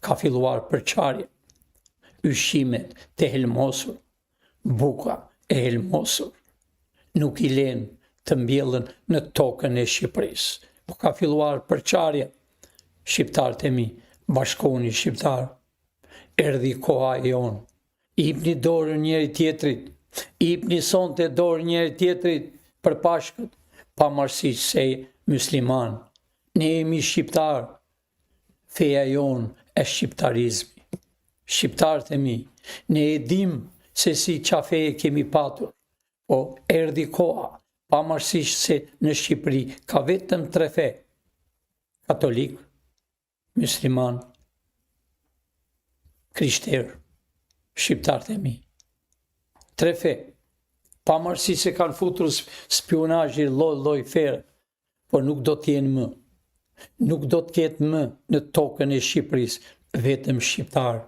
ka filluar përçarje. Ushqimet të helmosur, buka e helmosur, nuk i len të mbjellën në tokën e Shqipërisë. Po ka filluar përçarje. Shqiptarët e mi, bashkohuni shqiptar, erdhi koha e jonë. Ipni dorën njëri tjetrit, ipni sonte dorën njëri tjetrit për Pashkët, pavarësisht se musliman. Ne jemi shqiptar, feja jonë e shqiptarizmi. Shqiptarët e mi, ne e dim se si qafeje kemi patur, po erdhi koha, pavarësisht se në Shqipëri ka vetëm 3 fe, katolik, musliman, krishterë, shqiptarët e mi. 3 fe, pavarësisht se kanë futur spionazhi lloj fere, por nuk do t'jenë më. Nuk do t'ketë më në tokën e Shqipërisë vetëm shqiptar.